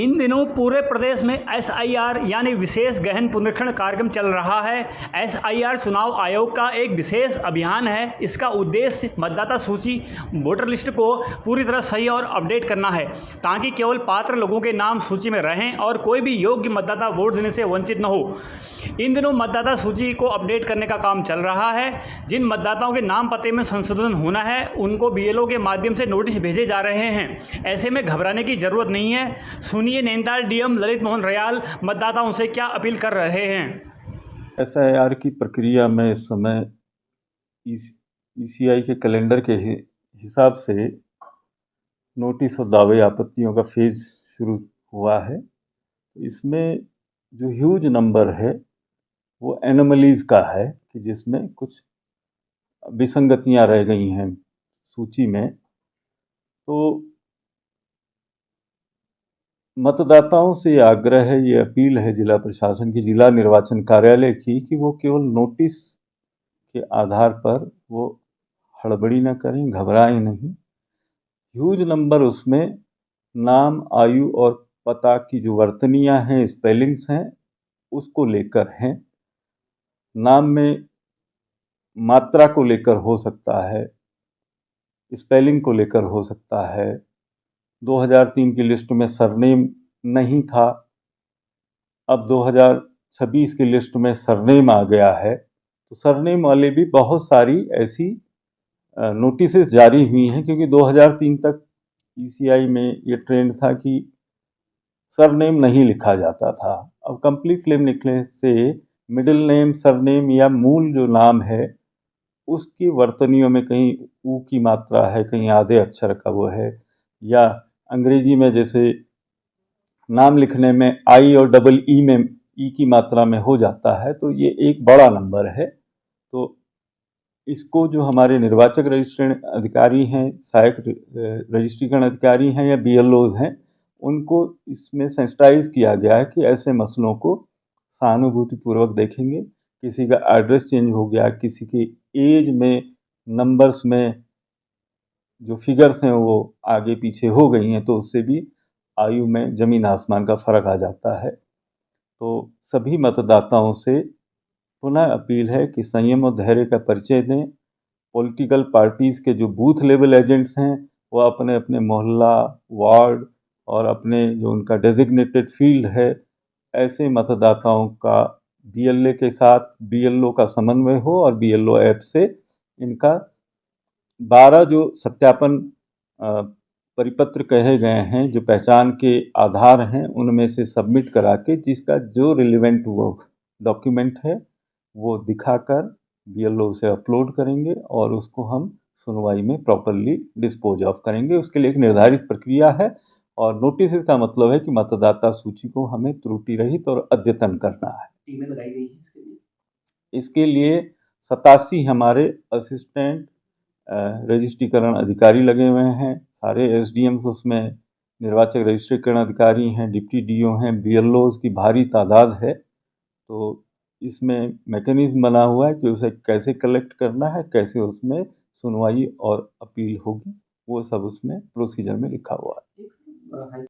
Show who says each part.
Speaker 1: इन दिनों पूरे प्रदेश में एसआईआर यानी विशेष गहन पुनरीक्षण कार्यक्रम चल रहा है। एसआईआर चुनाव आयोग का एक विशेष अभियान है। इसका उद्देश्य मतदाता सूची वोटर लिस्ट को पूरी तरह सही और अपडेट करना है, ताकि केवल पात्र लोगों के नाम सूची में रहें और कोई भी योग्य मतदाता वोट देने से वंचित न हो। इन दिनों मतदाता सूची को अपडेट करने का काम चल रहा है। जिन मतदाताओं के नाम पते में संशोधन होना है, उनको बीएलओ के माध्यम से नोटिस भेजे जा रहे हैं। ऐसे में घबराने की जरूरत नहीं है। सुनिए नैनीताल डीएम ललित मोहन रयाल मतदाताओं से क्या अपील कर रहे हैं।
Speaker 2: एसआईआर की प्रक्रिया में इस समय ईसीआई के कैलेंडर के हिसाब से नोटिस और दावे आपत्तियों का फेज शुरू हुआ है। इसमें जो ह्यूज नंबर है वो एनोमलीज का है कि जिसमें कुछ विसंगतियां रह गई हैं सूची में। तो मतदाताओं से आग्रह है, ये अपील है जिला प्रशासन की, जिला निर्वाचन कार्यालय की, कि वो केवल नोटिस के आधार पर वो हड़बड़ी न करें, घबराएं नहीं। ह्यूज नंबर उसमें नाम, आयु और पता की जो वर्तनियां हैं, स्पेलिंग्स हैं, उसको लेकर हैं। नाम में मात्रा को लेकर हो सकता है, स्पेलिंग को लेकर हो सकता है। 2003 की लिस्ट में सरनेम नहीं था, अब 2026 की लिस्ट में सरनेम आ गया है। तो सरनेम वाले भी बहुत सारी ऐसी नोटिस जारी हुई हैं, क्योंकि 2003 तक ईसीआई में ये ट्रेंड था कि सरनेम नहीं लिखा जाता था। अब कंप्लीट नेम लिखने से मिडिल नेम, सरनेम या मूल जो नाम है उसकी वर्तनियों में कहीं ऊ की मात्रा है, कहीं आधे अक्षर का वो है, या अंग्रेजी में जैसे नाम लिखने में आई और डबल ई में ई की मात्रा में हो जाता है, तो ये एक बड़ा नंबर है। तो इसको जो हमारे निर्वाचक रजिस्ट्रेशन अधिकारी हैं, सहायक रजिस्ट्रीकरण अधिकारी हैं या बीएलओज हैं, उनको इसमें सेंसिटाइज किया गया है कि ऐसे मसलों को सहानुभूतिपूर्वक देखेंगे। किसी का एड्रेस चेंज हो गया, किसी की एज में नंबर्स में जो फिगर्स हैं वो आगे पीछे हो गई हैं, तो उससे भी आयु में ज़मीन आसमान का फ़र्क आ जाता है। तो सभी मतदाताओं से पुनः अपील है कि संयम और धैर्य का परिचय दें। पॉलिटिकल पार्टीज़ के जो बूथ लेवल एजेंट्स हैं वो अपने अपने मोहल्ला, वार्ड और अपने जो उनका डेजिग्नेटेड फील्ड है, ऐसे मतदाताओं का बीएलए के साथ बीएलओ का समन्वय हो और बीएलओ ऐप से इनका 12 जो सत्यापन परिपत्र कहे गए हैं, जो पहचान के आधार हैं, उनमें से सबमिट करा के जिसका जो रिलेवेंट वो डॉक्यूमेंट है वो दिखाकर बीएलओ से अपलोड करेंगे और उसको हम सुनवाई में प्रॉपरली डिस्पोज ऑफ करेंगे। उसके लिए एक निर्धारित प्रक्रिया है और नोटिस का मतलब है कि मतदाता सूची को हमें त्रुटि रहित और अद्यतन करना है।
Speaker 1: टीमें लगाई गई हैं
Speaker 2: इसके लिए 87 हमारे असिस्टेंट रजिस्ट्रीकरण अधिकारी लगे हुए हैं, सारे एसडीएम्स उसमें निर्वाचक रजिस्ट्रीकरण अधिकारी हैं, डिप्टी डीओ हैं, बीएलओज की भारी तादाद है। तो इसमें मैकेनिज्म बना हुआ है कि उसे कैसे कलेक्ट करना है, कैसे उसमें सुनवाई और अपील होगी, वो सब उसमें प्रोसीजर में लिखा हुआ है।